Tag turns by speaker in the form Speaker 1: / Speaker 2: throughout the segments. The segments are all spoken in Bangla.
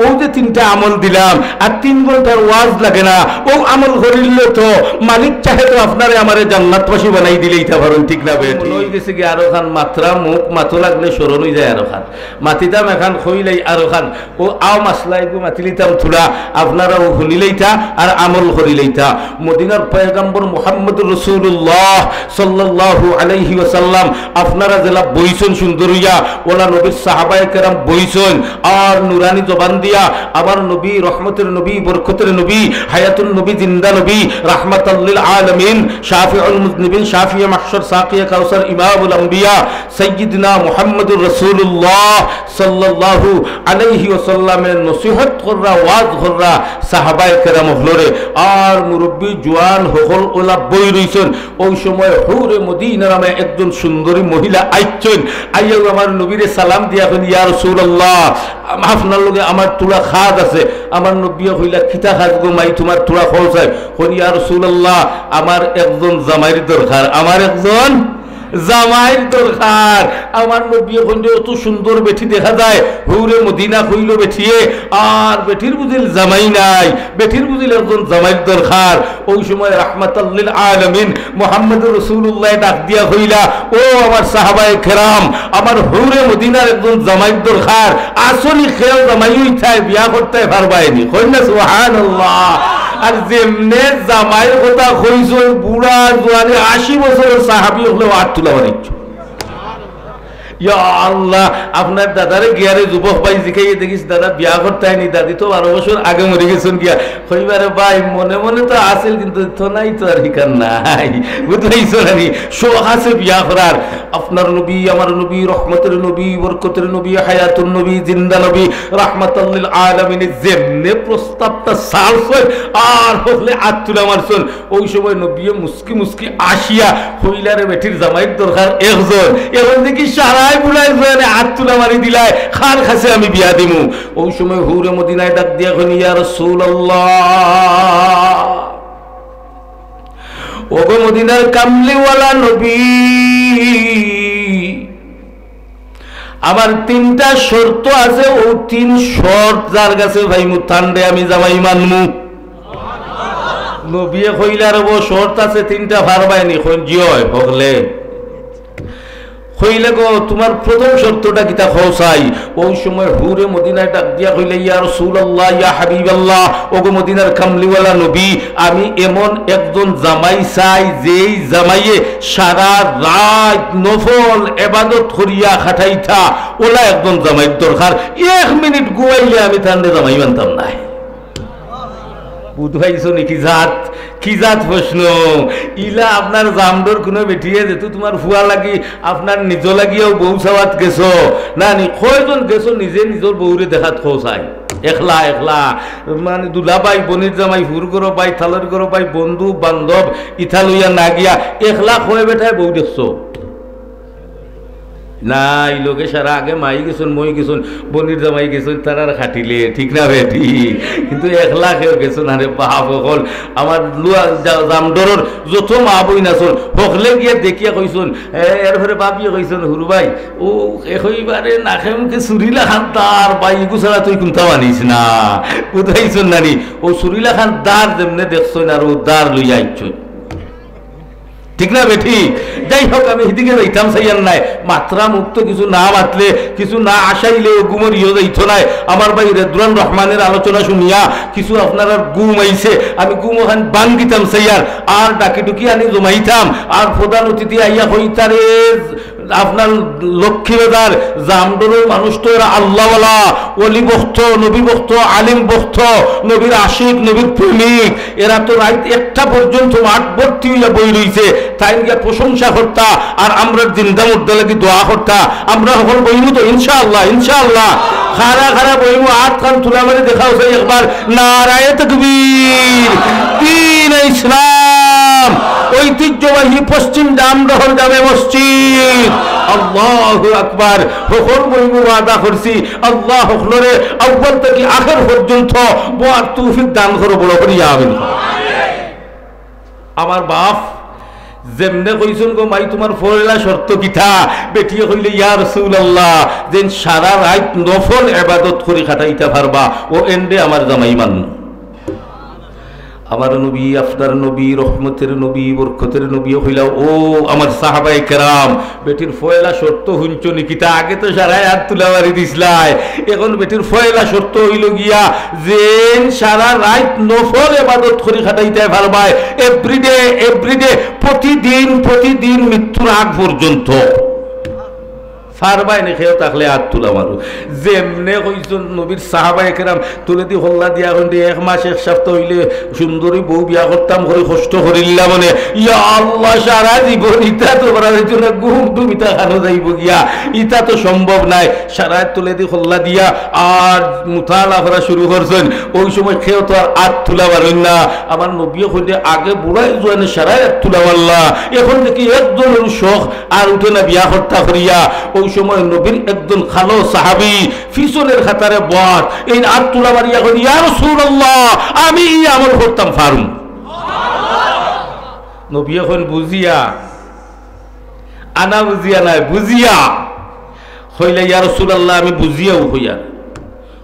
Speaker 1: ও যে তিনটা আমল দিলাম আর 3 ঘন্টার ওয়াজ লাগে না, ও আমল করিলে তো মালিক চাহে তো আপনারে আমারে জান্নাতবাসী বানাই দিলেই তা পারেন, ঠিক না বেটি? লই গেছে কি আরো খান মাত্রা মুখ মাথো লাগলে স্মরণ হয়ে যায় আরো খান মাতিতাম এখন খইলাই আরো খান ও আও মাসলাই গো মাতিলিতাম থোড়া আপনারাও শুনিলেইতা আর আমল করিলেইতা। মদিনার পয়গম্বর মুহাম্মদুর রাসূলুল্লাহ সাল্লাল্লাহু আলাইহি ওয়াসাল্লাম আপনারা জেলা বইছেন সুন্দর হইয়া, ওলা নবীর সাহাবায়ে কেরাম বইছেন আর নুরানি জবান দিয়া আবার নবী রহমতের নবী বরকতের নবী হায়াতুন নবী জিন্দা নবী রাহমাতাল লিল আলামিন শাফিউল মুজনিবিন শাফিয়ে মাহশর সাকিয়ে কাউসার ইমামুল আম্বিয়া সাইয়্যিদনা মুহাম্মদুর রাসূলুল্লাহ সাল্লাল্লাহু আলাইহি ওয়াসাল্লামের নসিহত কররা ওয়াজ কররা সাহাবায়ে কেরাম হলরে আর মুরব্বী জওয়ান হকল ওলা বই রইছেন। ওই সময় হুরে মদিনা নামে একজন সুন্দরী মহিলা আইছেন, আইয়া আমার নবীরে সালাম দিয়া কইল ইয়া রাসূলুল্লাহ আপনার লগে আমার তুলা খাদ আছে। আমার নবী কইলা খিতা খাদ গো মাই তোমার তুলা খোঁজায় কইল ইয়া রাসূলুল্লাহ আমার একজন জামাইর দরকার, আমার একজন জামাইর দরকার। আমার নবী কইল অত সুন্দর বেটি দেখা যায় হুরে মদিনা কইল বেটিয়ে আর বেটির বুঝিল জামাই নাই, বেটির বুঝিল একজন জামাইর দরকার। ওই সময় রাহমাতাল লিল আলামিন মুহাম্মদুর রাসূলুল্লাহ ডাক দিয়া কইলা ও আমার সাহাবায়ে কেরাম আমার হুরে মদিনার একজন জামাইর দরকার, আসলি খেয়াল জামাই হইতায় বিয়া করতে পারবাইনি, কই না সুবহানাল্লাহ। আর যেমনে জামাইয়ের কথা কইছো বুড়া জোয়ানি 80 বছরের সাহাবী হলো হাত তুলা বানাইছো। ইয়া আল্লাহ আপনার দাদারে গিয়ারে যুবক ভাই জিখাইয়ে দেখিস দাদা বিয়া করতে হয়নি, দাদি তো 12 বছর আগে মরে গেছেন গিয়া কইবারে ভাই মনে মনে তো আসেল কিন্তু তো নাই তো আর হিকার নাই, বুঝলাইছো নানি শোক আছে বিয়া করার। আপনার নবী আমার নবী রহমতের নবী বরকতের নবী হায়াতুন নবী জিন্দা নবী রাহমাতাল লিল আলামিন যেমনে প্রস্তাবটা সালছয় আর হলে আত্তুলা মারছন। ওই সময় নবী মুস্কি মুস্কি আসিয়া কইলারে বেটির জামাইর দরকার একজন, এখন দেখি সারা বুলাই জোয়ানে হাত তুলা মারি দিলাই খার খাসে আমি বিয়া দিমু। ওই সময় হুরে মদিনায় ডাক দিয়া কইল ইয়া রাসূলুল্লাহ ওগো মদিনার কামলিওয়ালা নবী আমার 3টা শর্ত আছে, ও 3 শর্ত যার কাছে ভাই মুতান্ডে আমি জামাই মানমু। নবী কইলার ও শর্ত আছে 3টা পারবাইনি কোন জিয় হগলে কইলে গো তোমার প্রথম শর্তটা কিতা খোসাই। ওই সময় হুরে মদিনায় ডাক দিয়া কইলে ইয়া রাসূলুল্লাহ ইয়া হাবিবাল্লাহ ওগো মদিনার কামলিওয়ালা নবী আমি এমন একজন জামাই চাই যেই জামাইয়ে সারা রাত নফল ইবাদত করিয়া খাটাইতা, ওলা একজন জামাইর দরকার। 1 মিনিট গুয়াইলে আমি তান্ডে জামাই মানতাম না। বুঝাইছো নাকি জাত কি জাত প্রশ্ন ইলা আপনার জামডোর কোনো বেটিয়ে যেত তোমার ফুয়া লাগি আপনার নিজ লাগিয়াও বউ চাওয়াত গেছো না নি কয়জন গেছো নিজে নিজের বউরে দেখাত খোঁচাই একলা একলা মানে দুলাবাই বনির জামাই ফুর করো পাই থালের করো পাই বন্ধু বান্ধব ইথা লইয়া না গিয়া একলা খয়ে বেঠায় বউ দেখছো না এই লোকে সারা আগে মাই গেছেন মই গেছেন বনির জামাই গেছেন তারা খাটিলে ঠিক না বেটি কিন্তু একলা কেউ গেছেন আরে বাপ হল আমার লুয়া জামডরর যত মা বই নাচন হকলে গিয়ে দেখিয়া কইসন এরপরে বাপিয়ে কইসন হুরু ভাই ও এবারে নাখে মুখে চুরিলা খান তার বাই গুছাড়া তুই কোনটা আনিস না বুঝাইছন নানি ও চুরিলা খান দার যেমনে দেখছন আর ও দার লইয়া আইছন ঠিক না বেঠি যাই হোক আমি এদিকে যাইতাম চাইয়ার নাই মাত্রা মুক্ত কিছু না মাতলে কিছু না আসাইলে গুমর ইয়ে যাইত নাই আমার ভাই রেদুরান রহমানের আলোচনা শুনিয়া কিছু আপনার গুম আইছে আমি গুম ওখান বান দিতাম চাইয়ার আর ডাকি টুকি আনি জমাইতাম আর প্রধান অতিথি আইয়া হইতারে আপনার লক্ষ্মী বেদার জামডরের মানুষ তো এরা আল্লাহওয়ালা অলি বক্ত নবী বক্ত আলিম বক্ত নবীর আশিক নবীর প্রেমিক এরা তো রাত 1টা পর্যন্ত মাঠ ভর্তি হইয়া বই রইছে তাই গিয়া প্রশংসা করতা আর আমরা জিন্দা মুর্দা লাগি দোয়া করতা আমরা সকল বইমু তো ইনশাআল্লাহ ইনশাআল্লাহ খারা খারা বইমু হাত কান তুলা মারি দেখাও যায় একবার নারায়ে তাকবীর দ্বীন ইসলাম ঐতিহ্যবাহী পশ্চিম জামডহর জামে মসজিদ আল্লাহু আকবার সকল বইমু ওয়াদা করছি আল্লাহ হকলরে আউয়াল থেকে আখির পর্যন্ত বড় তৌফিক দান করো বড় করিয়া আমিন। আমার বাপ যেমনে কইছুন গো মাই তোমার পয়লা শর্ত কিতা বেটিয়ে কইলে ইয়া রাসূলুল্লাহ যেন সারা রাত নফল ইবাদত করে কাটাইতে পারবা ও এন্ডে আমার জামাই মান আমার নবী আপনার নবী রহমতের নবী বরকতের নবী হইলা ও আমার সাহাবায়ে কেরাম বেটির পয়লা শর্ত হুঞ্চ নিকিতা আগে তো সারায় হাত তুলাবারি দিছলাই এখন বেটির পয়লা শর্ত হইল গিয়া যেন সারা রাত নফল ইবাদত করে কাটাইতে পারবা এভরিডে প্রতিদিন মৃত্যুর আগ পর্যন্ত ফারবাই নে খেয়েও থাকলে হাত তুলা মারু যেমনে কইছেন নবীর সাহাবায়ে কেরাম তুলে দি হল্লা দিয়া হন্ডি এক মাস এক সপ্তাহ হইলে সুন্দরী বউ বিয়া করতাম করে কষ্ট করিল্লা মানে ইয়া আল্লাহ সারা জীবন ইটা তো করার জন্য ঘুম ইটা খানো যাইব গিয়া ইটা তো সম্ভব নাই সারা তুলে দি হল্লা দিয়া আর মুতালা করা শুরু করছেন ওই সময় খেয়েও তো আর হাত তুলা পারেন না আমার নবীও কইতে আগে বুড়াই জোয়ানে সারা হাত তুলা পারলা এখন দেখি একজনের শখ আর উঠে না বিয়া করতা করিয়া ওই সময় নবীর একজন খালো সাহাবী পিছনের খাতারে বট এই হাত তুলা মারিয়া কই ইয়া রাসূলুল্লাহ আমি এই আমল করতাম ফারুম নবী এখন বুঝিয়া আনা বুঝিয়া নাই বুঝিয়া কইলা ইয়া রাসূলুল্লাহ আমি বুঝিয়াও হইয়া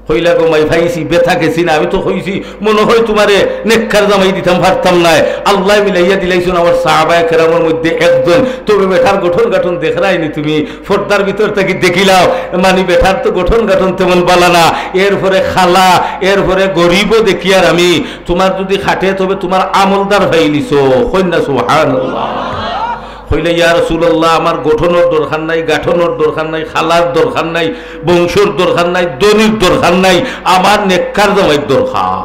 Speaker 1: হইলা গো মাই ভাইছি ব্যথা গেছি না আমি তো হইছি মনে হয় তোমারে নেককার জামাই দিতাম পারতাম না আল্লাহ মিলাইয়া দিলাইছুন আমার সাহাবায়ে কেরামের মধ্যে একজন তবে বেটার গঠন দেখরাইনি তুমি পর্দার ভিতর থেকে দেখিলাও মানে বেটার তো গঠন তেমন বালা না এরপরে খালা এরপরে গরিবও দেখি আর আমি তোমার যদি খাটে তবে তোমার আমলদার ভাইলিছো কইনা সুবহানাল্লাহ হইলে ইয়া রাসূলুল্লাহ আমার গঠনের দরকার নাই গাঠনের দরকার নাই খালার দরকার নাই বংশের দরকার নাই দনির দরকার নাই আমার নেককার জামাইর দরকার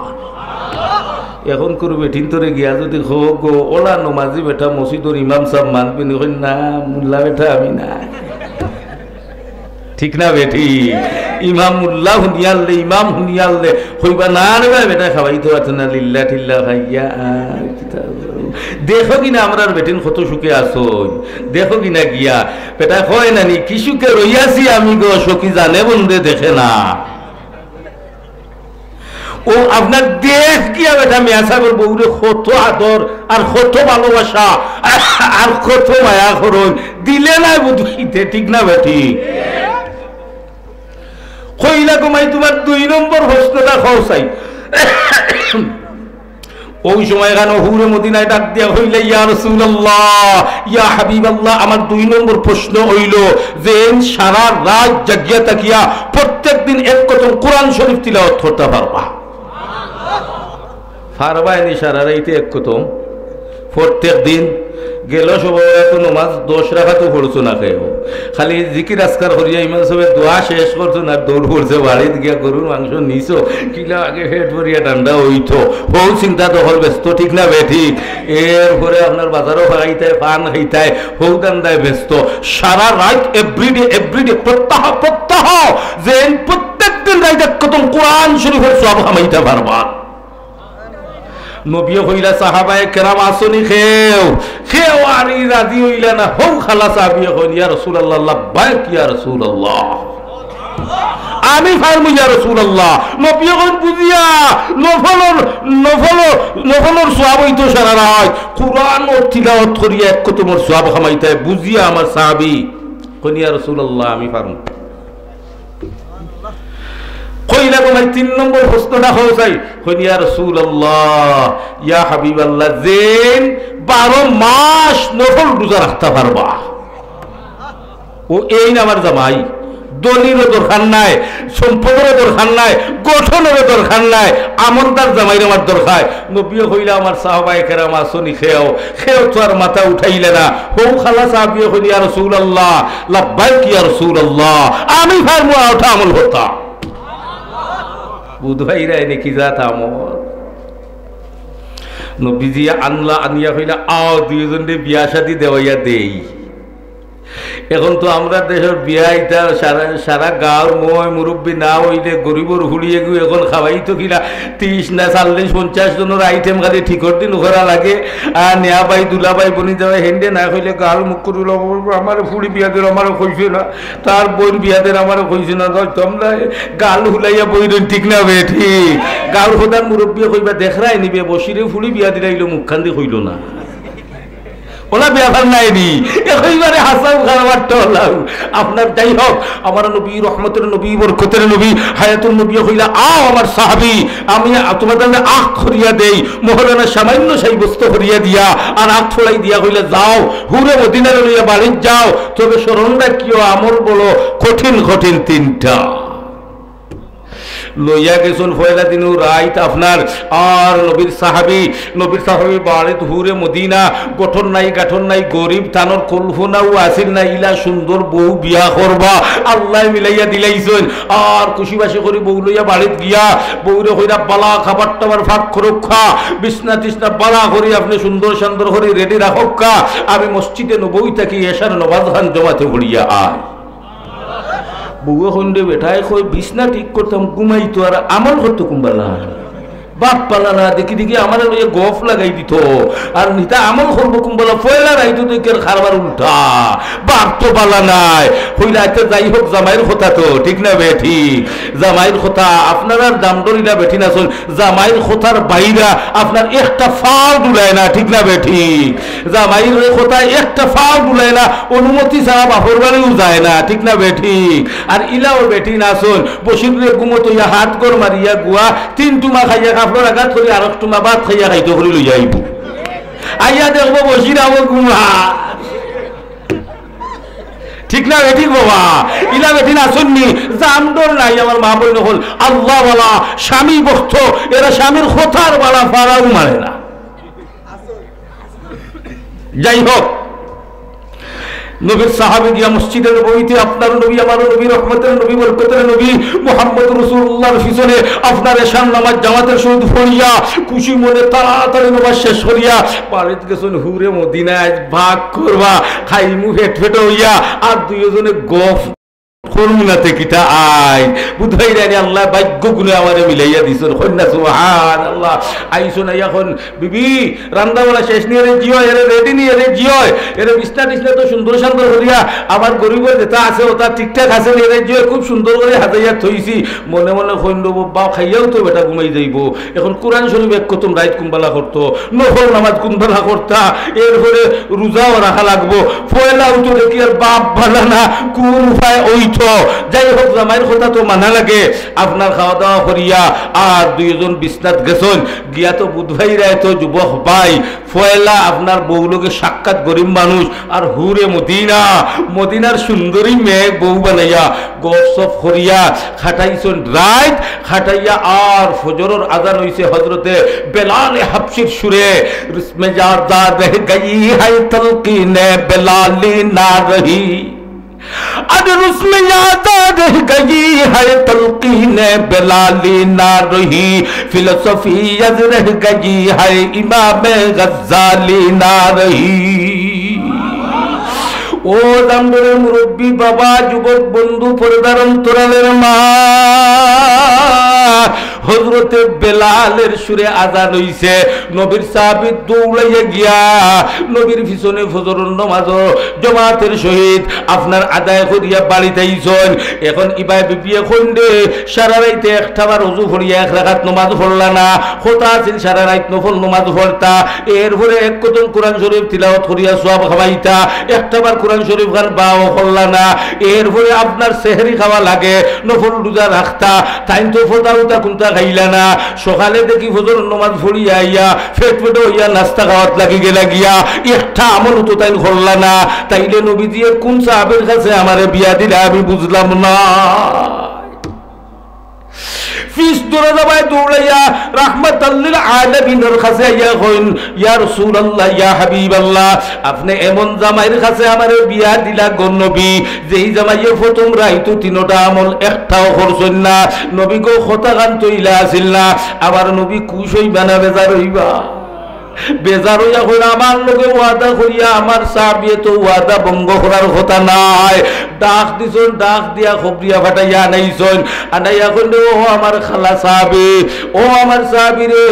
Speaker 1: এখন করু বেঠিন তোরে গিয়া যদি হো গো ওলা নমাজি বেটা মসজিদের ইমাম সাহেব মানবি নি কই না মুল্লা বেটা আমি না ঠিক না বেটি ইমাম মুল্লা হুনিয়ালে ইমাম হুনিয়ালে হইবা না রে বেটা খাওয়াইতে পারছ না লিল্লা টিল্লা খাইয়া দেখো কিনা আমরা বেটিন কত সুখে আসো দেখো কিনা গিয়া বেটা হয় নানি কি সুখে রইয়াছি আমি গো সখী জানে বন্ধে দেখে না ও আপনার দেখ গিয়া বেটা মেয়া সাহেবের বউরে কত আদর আর কত ভালোবাসা আর কত মায়া করুন দিলে না বুঝিতে ঠিক না বেটি কইলা কমাই তোমার 2 নম্বর প্রশ্নটা খোঁসাই ওই সময় এখানে হুরে মদিনায় ডাক দিয়া হইলে ইয়া রাসূলুল্লাহ ইয়া হাবিবাল্লাহ আমার 2 নম্বর প্রশ্ন হইল যে সারা রাত জাগিয়া তাকিয়া প্রত্যেকদিন এক কত কোরআন শরীফ তিলাওয়াত করতে পারবা পারবাইনি সারা রাইতে এক কত প্রত্যেকদিন গেল সবাই তো নমাজ 10 রাকাতও পড়ছো না খেয়েও খালি জিকির আজকার করিয়া ইমান সবে দোয়া শেষ করছো না দৌড় পড়ছে বাড়িতে গিয়া গরুর মাংস নিছো কিলা আগে পেট ভরিয়া ঠান্ডা হইতো হৌ চিন্তা দখল ব্যস্ত ঠিক না বে ঠিক এরপরে আপনার বাজারও খাইতায় পান খাইতায় হৌ দান্দায় ব্যস্ত সারা রাত এভরিডে প্রত্যহ যে প্রত্যেকদিন রাইতে কত কোরআন শরীফের সওয়াব কামাইতে পারবা নবী হইলা সাহাবায়ে কেরাম আসনি খেও আর রাজি হইলা না হৌ খালা সাহাবী হইল ইয়া রাসূলুল্লাহ লাব্বাইক ইয়া রাসূলুল্লাহ আমি ফারমু ইয়া রাসূলুল্লাহ নবী কোন বুঝিয়া নফলর সওয়াব হইতো সারা রাত কুরআন ও তিলাওয়াত করিয়া এক কত মোর সওয়াব কামাইতে বুঝিয়া আমার সাহাবী কোন ইয়া রাসূলুল্লাহ আমি ফারমু কইলা তোমার 3 নম্বর প্রশ্নটা হইছাই কই ইয়া রাসূলুল্লাহ ইয়া হাবিবাল্লাহ যেন 12 মাস নফল রোজা রাখতে পারবা ও এই আমার জামাই দলিলের দরকার নাই সম্পদের দরকার নাই গঠনের দরকার নাই আমলদার জামাইর আমার দরকার নবী কইলা আমার সাহাবায়ে কেরাম আসনি খেও তো আর মাথা উঠাইলে না হৌ খালা সাহাবী কই ইয়া রাসূলুল্লাহ লাব্বাইক ইয়া রাসূলুল্লাহ আমি ফারমু ওঠা আমল হতা বুধভাইরা এনে কি জাত আমল নবীজি আনিয়া হইলা আও 2 জনে বিয়া শাদী দেওয়াইয়া দেই এখন তো আমরা দেশের বিয়া ইটা সারা গাঁর মই মুরব্বী না হইলে গরিবর হুড়িয়ে গিয়ে এখন খাওয়াই তো কিনা 30 না 40 50 জনের আইটেম খালি ঠিকর দিন ওরা লাগে আর নেয়া বাই দুলা বাই বনি যাওয়া হেন্ডে না হইলে গাল মুখ করল আমার ফুড়ি বিয়াদের আমারও কইছে না তার বোন বিয়াদের আমারও কইছে না তোমরা গাল হুলাইয়া বইরেন ঠিক না বে ঠিক গাঁর হোদার মুরব্বী কইবা দেখরাই নিবে বসিরে ফুড়ি বিয়া দিলাইলো মুখখান দিয়ে হইল না ওলা ব্যাপার নাই নি এবারে হাসান খারাপটা হলাম আপনার। যাই হোক, আমার নবী রহমতের নবী বরকতের নবী হায়াতুল নবী হইলা আও আমার সাহাবী, আমি তোমাদের আখ খরিয়া দেই, মহলানা সামান্য সেই বস্তু খরিয়া দিয়া আর আখ ছড়াই দিয়া হইলে যাও হুরে মদিনার লইয়া বাড়ির যাও, তবে স্মরণ রাখিও আমল বলো কঠিন কঠিন তিনটা। লইয়া গেছুন পয়লা দিন রাইত আপনার আর নবীর সাহাবি বাড়িত হুরে মদিনা, গঠন নাই গাঠন নাই, গরিব তানোর কল্পনাও আসিল না ইলা সুন্দর বউ বিয়া করবা, আল্লাহ মিলাইয়া দিলাইছেন। আর খুশিবাসি করি বউ লইয়া বাড়িত গিয়া বউরে হইরা বালা খাবার টাবার ফাঁক রক্ষা, বিছনা টিসনা বালা করি আপনি সুন্দর সুন্দর করে রেডি রাখা, আমি মসজিদে নবই থাকি এসার নবাজ খান জমাতে ভরিয়া আয়। বউয়ে খন্ডে বেঠায় কই বিছনা ঠিক করতাম ঘুমাইতো আর আমল করতো কুম্বালা বাপ পালা না, দেখি দেখি আমার লইয়া গফ লাগাই দিত আর নিতা আমল করবো কুম্বালা ফয়লা রাইতো দেখি খারবার উল্টা বাপ তো পালা নাই হইলা। যাই হোক জামাইয়ের কথা তো ঠিক না বেঠি, জামাইয়ের কথা আপনার আর দাম দরিলা বেঠি না শোন, জামাইয়ের কথার বাইরা আপনার একটা ফাও ডুলায় না ঠিক না বেঠি, জামাইয়ের কথা একটা ফাও ডুলায় না, অনুমতি ছাড়া বাপর বাড়িও যায় না ঠিক না বেঠি। আর ইলাও বেঠি না শোন বসির ঘুমতো ইয়া হাত গর মারিয়া গুয়া তিন টুমা খাইয়া আপনার আঘাত করি আর টুমা ভাত খাইয়া খাইতে করে লইয়া আইব, আইয়া দেখবো বসির আবো ঘুমা ঠিক না বেঠিক বাবা, ইলা বেঠি না শুননি জামদর নাই। আমার মা বলল হল আল্লাহ বালা স্বামী বক্ত, এরা স্বামীর কথার বালা ফারাও মারে না। যাই হোক, নবীর সাহাবী গিয়া মসজিদের নববীতে আপনার নবী আমার নবী রহমতের নবী বরকতের নবী মুহাম্মদ রাসূলুল্লাহর পিছনে আপনার এশার নামাজ জামাতের সহিত পড়িয়া খুশি মনে তাড়াতাড়ি নামাজ শেষ করিয়া বাড়িতে গেছেন হুরে মদিনায় ভাগ করবা, খাইমু ফেট ফেট হইয়া আর দুইজনে গফ করুণাতে কিতা আই বুধাই রানি আল্লাহ ভাগ্য গুণে আমারে মিলাইয়া দিছেন কন্যা সুবহানাল্লাহ। আইসুন এখন বিবি রান্দাবালা শেষ নিয়ে রে জিও এরে রেডি নিয়ে রে জিও এরে বিছনা টিছনা তো সুন্দর সুন্দর করিয়া আমার গরিবের যেটা আছে ওটা ঠিকঠাক আছে এরে জিও খুব সুন্দর করে হাতাইয়া থইছি, মনে মনে কইন বাবা খাইয়াও তো বেটা ঘুমাই যাইব। এখন কোরআন শরীফ এক কতম রাইত কুম্বালা করতো, নফল নামাজ কুম্বালা করতা, এরপরে রোজাও রাখা লাগবো, পয়লাও তো দেখি আর বাপ ভালা না কোন উপায় ওই। যাই হোক জামাইয়ের কথা তো মানা লাগে, আপনার খাওয়া দাওয়া করিয়া আর দুইজন বিছনাত গেছেন গিয়া তো বুধভাই রায় তো যুবক ভাই ফয়লা আপনার বউলোকে সাক্ষাৎ গরিব মানুষ আর হুরে মদিনা মদিনার সুন্দরী মেয়ে বউ বানাইয়া গপ সপ করিয়া খাটাইছেন রাত খাটাইয়া আর ফজরের আজান হইছে হযরতে বেলাল হাবশির সুরে রসমে জাদা রহ গই হায় তলকিনে বেলালি না রহি अगर उसमें यादा रह गई है तलकीन बेलाली ना रही, फिलोसफी रह गई है इमाम गज्जाली ना रही। ও দামদরের মুরব্বী বাবা যুবক বন্ধু পর্দার অন্তরালের মা হযরতে বেলালের সুরে আজান হইছে, নবীর সাহাবী দৌড়াইয়া গিয়া নবীর পিছনে ফজরের নামাজ জামাতের সহিত আপনার আদায় করিয়া বাড়িতে আইছেন। এখন ইবাই বিবিয়ে খন্ডে সারা রাইতে একটাবার ওযু করিয়া এক রাকাত নামাজ পড়লা না, খোতা আছিল সারা রাত নফল নামাজ পড়তা, এরপরে এক কদম কোরআন শরীফ তিলাওয়াত করিয়া সওয়াব খাওয়াইতা, একটাবার কোরআন শরীফ খান বাও করলা না, এরপরে আপনার সেহরি খাওয়া লাগে নফল রোজা রাখতা, তাই তো ফোতা উতা কোনটা খাইলা না, সকালে দেখি ফজর নামাজ পড়িয়া আইয়া পেট পেট হইয়া নাস্তা খাওয়াত লাগি গেলা গিয়া একটা আমল তো তাই করলা না, তাইলে নবীজি কোন সাহাবের কাছে আমারে বিয়া দিলে আমি বুঝলাম না। ফিস দৌড়া যাবায় দৌড়াইয়া রাহমাতাল লিল আলামিনের কাছে আইয়া কইন ইয়া রাসূলুল্লাহ ইয়া হাবিবাল্লাহ আপনি এমন জামাইয়ের কাছে আমারে বিয়া দিলা গো নবী যেই জামাইয়ে প্রথম রাইতো তিনটা আমল একটাও করছেন না, নবী গো কথা গান তৈলা আছিল না, আবার নবী খুশ হইবা না বেজার হইবা? বেজার হইয়া কইরা আমার লগে ওয়াদা করিয়া আমার সাহাবী তো ওয়াদা ভঙ্গ করার কথা নাই, ডাক দিছন ডাক দিয়া খবরিয়া ফাটাইয়া আনাইছন, আনাইয়া কইলে ও আমার খালা সাহাবী ও আমার সাহাবী রে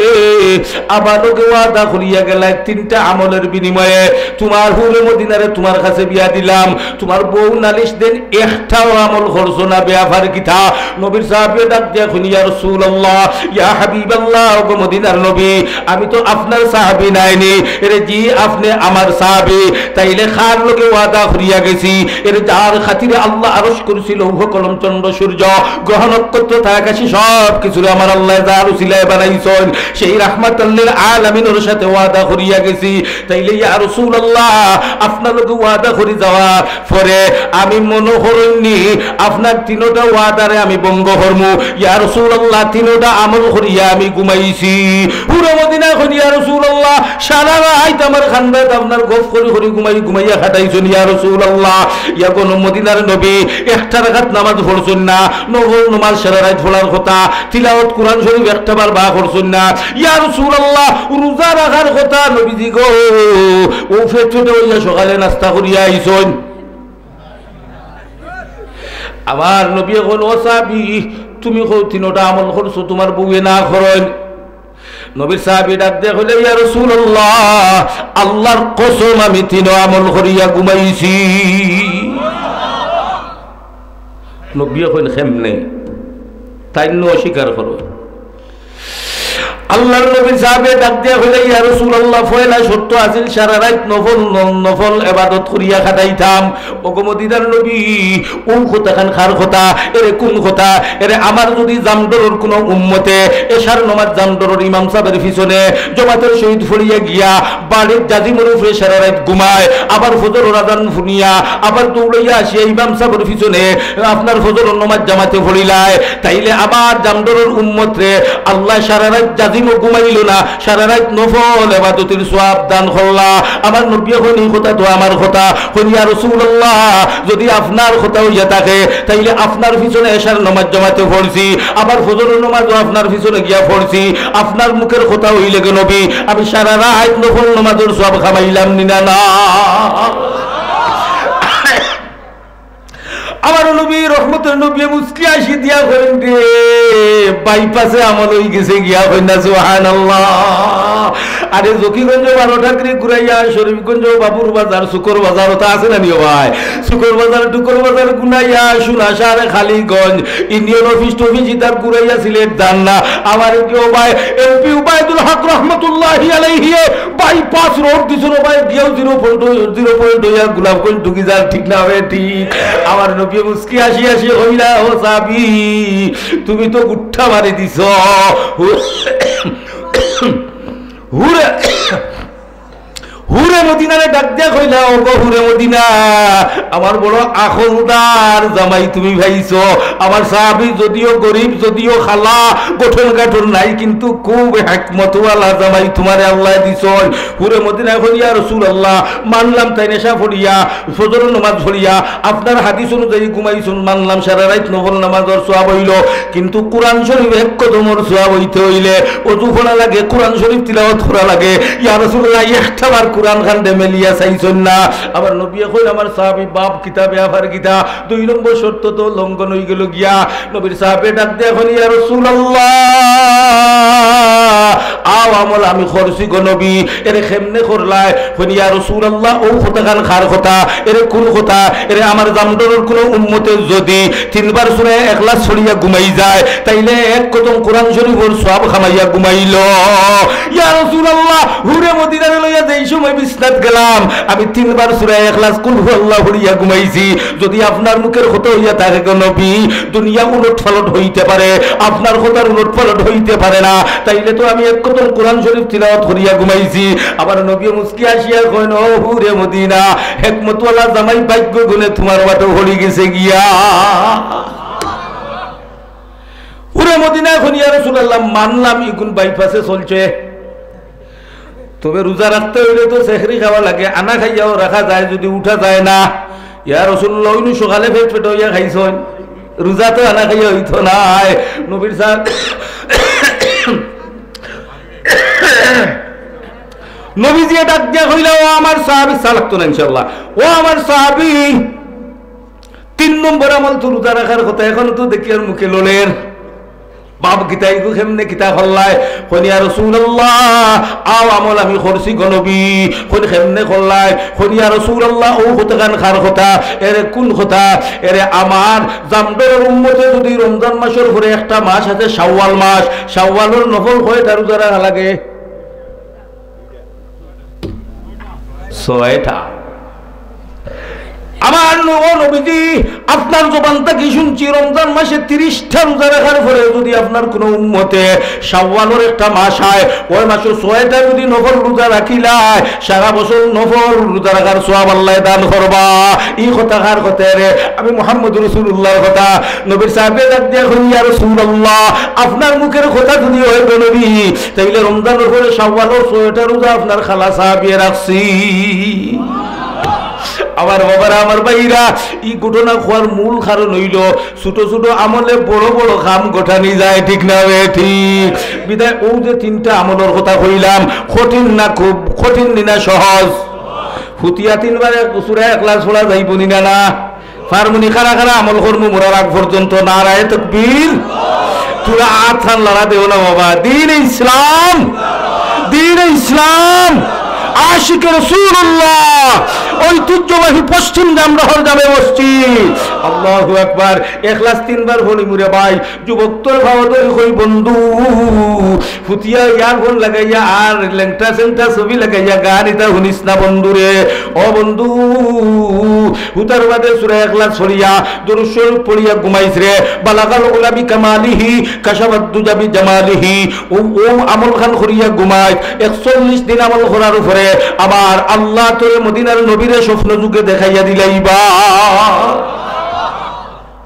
Speaker 1: আমার লগে ওয়াদা করিয়া গেলা তিনটা আমলের বিনিময়ে তোমার হুরে মদিনারে তোমার কাছে বিয়া দিলাম, তোমার বউ নালিশ দেন একটাও আমল করছো না, বেয়াফার কিথা? নবীর সাহাবী ডাক দিয়া কইয়া রাসূলুল্লাহ ইয়া হাবিবাল্লাহ ও মদিনার নবী আমি তো আপনার সাহাবী সাহাবী নাইনি এর জি আপনি আমার সাহাবী তাইলে খার লোকে ওয়াদা করিয়া গেছি এর যার খাতিরে আল্লাহ আরশ করেছিল লৌহ কলম চন্দ্র সূর্য গ্রহ নক্ষত্র আকাশে সব কিছু আমার আল্লাহ যার উসিলায় বানাইছেন সেই রাহমাতুল লিল আলামিনের সাথে ওয়াদা করিয়া গেছি তাইলে ইয়া রাসূলুল্লাহ আপনার লোকে ওয়াদা করি যাওয়া পরে আমি মনে করিনি আপনার তিনটা ওয়াদারে আমি ভঙ্গ করমু ইয়া রাসূলুল্লাহ তিনটা আমল করিয়া আমি ঘুমাইছি পুরো মদিনা করি ইয়া রাসূলুল্লাহ সারা রাত আমার খান্দাত আপনার গফ করি করি ঘুমাইয়া কাটাইছেন ইয়া রাসূলুল্লাহ ইয়া কোন মদিনার নবী একটা রাকাত নামাজ পড়ছেন না নফল নামাজ সারা রাত পড়ার কথা তিলাওয়াত কোরআন শরীফ একটা বার বা করছেন না ইয়া রাসূলুল্লাহ রোজা রাখার কথা নবীজি গো ও ফেটে হইয়া সকালে নাস্তা করিয়া আইছেন আমার নবী বল ও সাহাবী তুমি কও তিনটা আমল করছো তোমার বউয়ে না করেন নবীর সাহাবী ডাক দিয়ে কইলে ইয়া রাসূলুল্লাহ আল্লাহর কসম আমি তিন আমল করিয়া ঘুমাইছি নবী কইন কেমনে তাইন্য অস্বীকার করো আল্লাহর নবী সাহাবে ডাক দিয়া কইলে ইয়া রাসূলুল্লাহ ফয়লা সত্য আছিল সারা রাত নফল ইবাদত করিয়া কাটাইতাম ওগো মদিনার নবী কোন কথা খান খার কথা এরে কোন কথা এরে আমার যদি জামদরর কোন উম্মতে এশার নামাজ জামদরর ইমাম সাহেবের পিছনে জামাতের শহীদ ফড়িয়া গিয়া বাড়ির জাজিমুর উপরে সারা রাত ঘুমায় আবার ফজরের আযান শুনিয়া আবার দৌড়াইয়া আসে ইমাম সাহেবের পিছনে আপনার ফজরের নামাজ জামাতে পড়িলায় তাইলে আবার জামদরর উম্মত রে আল্লাহ সারা রাত ঘুমাইল না সারা রাত নফল ইবাদতের সওয়াব দান করলা আমার নবী হনি কথা তো আমার কথা হনি ইয়া রাসূলুল্লাহ যদি আপনার কথা হইয়া থাকে তাইলে আপনার পিছনে এশার নামাজ জামাতে পড়ছি আবার ফজরের নামাজও আপনার পিছনে গিয়া পড়ছি আপনার মুখের কথা হইলে গে নবী আমি সারা রাত নফল নামাজের সওয়াব খামাইলাম নিনা না আমার নবী রহমতের নবী মুস্কি আসি দিয়া করেন রে বাইপাসে আমল হয়ে গেছে গিয়া কই না সুবহানাল্লাহ আরে জকিগঞ্জ 12 টাকরি ঘুরাইয়া শরীফগঞ্জ বাবুর বাজার শুকর বাজার তো আছে না নিও ভাই শুকর বাজার টুকর বাজার গুনাইয়া সুনাশার খালিগঞ্জ ইন্ডিয়ান অফিস টফিস ইতার ঘুরাইয়া সিলেট যান না আমার কেউ ভাই এমপি উবাইদুল হক রহমতুল্লাহি আলাইহি বাইপাস রোড দিছিল ভাই গিয়েও 0.0 হইয়া গোলাপগঞ্জ ঢুকি যার ঠিক না হবে ঠিক আমার নবী মুস্কি আসি আসি হইলা ও সাবি তুমি তো গুঠা মারি দিছ হুরে হুরে মদিনারে ডাক দিয়া কইলা ও গো হুরে মদিনা আমার বড় আখলদার জামাই তুমি ভাইছো আমার সাহাবী যদিও গরিব যদিও খালা গঠন গাঠন নাই কিন্তু খুব হিকমতওয়ালা জামাই তোমারে আল্লাহ দিছন হুরে মদিনা কইয়া রাসূলুল্লাহ মানলাম তাই নেশা পড়িয়া ফজর নামাজ পড়িয়া আপনার হাদিস অনুযায়ী ঘুমাইছুন মানলাম সারা রাত নফল নামাজের সওয়াব হইল কিন্তু কোরআন শরীফ এক কদমের সওয়াব হইতে হইলে ওযু করা লাগে কোরআন শরীফ তিলাওয়াত করা লাগে ইয়া রাসূলুল্লাহ একটাবার কোরআন খান্ডে মেলিয়া চাইছেন না আবার নবী কইল আমার সাহাবী বাপ কিতাবে আফার কিতা 2 নম্বর শর্ত তো লঙ্ঘন হই গেল গিয়া নবীর সাহাবে ডাক দেয়া কইল ইয়া রাসূলুল্লাহ আও আমল আমি করছি গো নবী এরে কেমনে করলাই কইল ইয়া রাসূলুল্লাহ ও কথা খান খার কথা এরে কোন কথা এরে আমার জামদরর কোন উম্মতে যদি তিনবার সূরা ইখলাস পড়িয়া ঘুমাই যায় তাইলে এক কদম কোরআন শরীফের সওয়াব খামাইয়া ঘুমাইল ইয়া রাসূলুল্লাহ হুরে মদিনারে লইয়া দেই সময় বিছনাত গেলাম আমি তিনবার সূরা ইখলাস কুল হুয়াল্লাহু পড়িয়া ঘুমাইছি যদি আপনার মুখের কথা হইয়া থাকে গো নবী দুনিয়া উলটপালট হইতে পারে আপনার কথার উলটপালট হইতে পারে না তাইলে তো আমি এক কদম কোরআন শরীফ তিলাওয়াত করিয়া ঘুমাইছি আবার নবী মুস্কি আসিয়া কইন ও হুরে মদিনা হিকমতওয়ালা জামাই ভাগ্য গুণে তোমার বাটো হলি গেছে গিয়া হুরে মদিনা এখন ইয়া রাসূলুল্লাহ মানলাম ইগুন বাইপাসে চলছে তবে রোজা রাখতে হইলে তো সেহরি খাওয়া লাগে আনা খাইয়াও রাখা যায় যদি উঠা যায় না ইয়া রাসূলুল্লাহ ইনু সকালে পেট হইয়া খাইছন রোজা তো আনা খাইয়া হইতো না নবীর সাহেব নবীজি ডাক দিয়া কইলা ও আমার সাহাবী সালাক্ত না ইনশাআল্লাহ ও আমার সাহাবী 3 নম্বর আমল তো রোজা রাখার কথা এখন তো দেখি আর মুখে লোলের বাপ কিতাই গো কেমনে কিতা হল্লায় কইনি ইয়া রাসূলুল্লাহ আও আমল আমি করছি গো নবী কইনি কেমনে হল্লায় কইনি ইয়া রাসূলুল্লাহ ও কথা গান খার কথা এরে কোন কথা এরে আমার জামদরের উম্মতে যদি রমজান মাসের পরে একটা মাস আছে শাওয়াল মাস শাওয়ালের নফল হয় তার রোজা রাখা লাগে ছয়টা। আমার নবীজি আপনার জবানটা কি শুনছি, রমজান মাসে 30টা রোজা রাখার পরে যদি আপনার কোনো উম্মতে শাওয়ালের একটা মাস হয়, ওই মাসে 6টা যদি নফল রোজা রাখিলাই, সারা বছর নফল রোজা রাখার সওয়াব আল্লাহ দান করবা। এই কথা কার কথা রে? আমি মুহাম্মদ রাসূলুল্লাহর কথা। নবীর সাহাবে ডাক দিয়া কই, ইয়া রাসূলুল্লাহ, আপনার মুখের কথা যদি হয় গো নবী, তাইলে রমজানের পরে শাওয়ালের 6টা রোজা আপনার খালা সাহাবিয়ে রাখছি। আমার বাবারা, আমার ভাইরা, এই ঘটনা খোয়ার মূল কারণ হইল ছোট ছোট আমলে বড় বড় কাম গোঠানি যায়, ঠিক না? ঠিক বিদায় ও যে 3টা আমলের কথা কইলাম, কঠিন না খুব কঠিন না সহজ? ফুতিয়া 3বার সূরা ইখলাস পড়া যাইবনি না? না ফারমুনি খারা খারা আমল করমু মরার আগ পর্যন্ত। নারায়ে তাকবীর। তোরা আথান লড়া দেও না বাবা। দ্বীন ইসলাম, দ্বীন ইসলাম, আশিক রাসূলুল্লাহ, ঐতিহ্যবাহী পশ্চিম জামরহর জামে মসজিদ। আল্লাহু আকবার। ইখলাস 3বার বলি মুরে ভাই, যুবক তোর ভাবদরি কই বন্ধু, ফুতিয়া ইয়ারফোন লাগাইয়া আর লেংটা সেংটা ছবি লাগাইয়া গান এটা শুনিস না বন্ধু রে। ও বন্ধু, হুতার বাদে সূরা ইখলাস পড়িয়া দুরূদ শরীফ পড়িয়া ঘুমাইছ রে। বালাগাল উলাবি কামালিহি কাশাবাদ দুজা বি জামালিহি। ও আমল খান করিয়া ঘুমাই 41 দিন আমল করার উপরে আবার আল্লাহ তোরে মদিনার নবীরে স্বপ্ন যুগে দেখাইয়া দিলাইবা।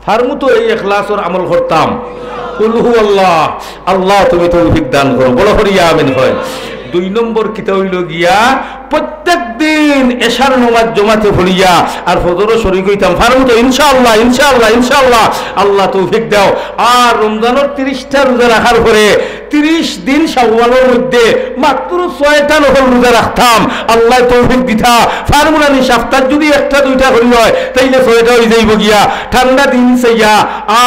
Speaker 1: ফারমু তো এই ইখলাসের আমল করতাম। কুল হু আল্লাহ, আল্লাহ তুমি তৌফিক দান করো, বলো করিয়া আমিন। হয় 2 নম্বর কিতা হইল গিয়া, প্রত্যেক দিন এশার নামাজ জমাতে পড়িয়া আর ফজরও শরীক হইতাম। ফারমু তো ইনশাআল্লাহ, ইনশাআল্লাহ, ইনশাআল্লাহ, আল্লাহ তৌফিক দাও। আর রমজানের 30টা রোজা রাখার পরে 30 দিন শাওয়ালের মধ্যে মাত্র 6টা নফল রোজা রাখতাম, আল্লাহ তৌফিক দিতা। ফারমু না সপ্তাহ যদি 1টা 2টা করি হয়, তাইলে 6টা হয়ে যাইব গিয়া। ঠান্ডা দিন চাইয়া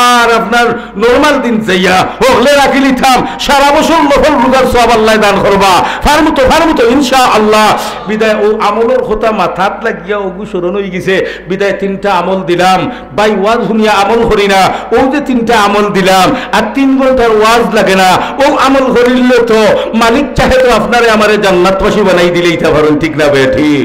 Speaker 1: আর আপনার নরমাল দিন চাইয়া হলে রাখি লিতাম, সারা বছর নফল রোজার সওয়াব আল্লাহ দান করবা। ফারমু তো ইনশাআল্লাহ। বিদায় ও আমলের কথা মাথাত লাগিয়া ওগু স্মরণ হয়ে গেছে। বিদায় 3টা আমল দিলাম ভাই, ওয়াজ শুনিয়া আমল করি না। ও যে 3টা আমল দিলাম আর 3 ঘন্টার ওয়াজ লাগে না, ও আমল করিলে তো মালিক চাহে তো আপনারে আমারে জান্নাতবাসী বানাই দিলেই তা পারেন, ঠিক না? ঠিক।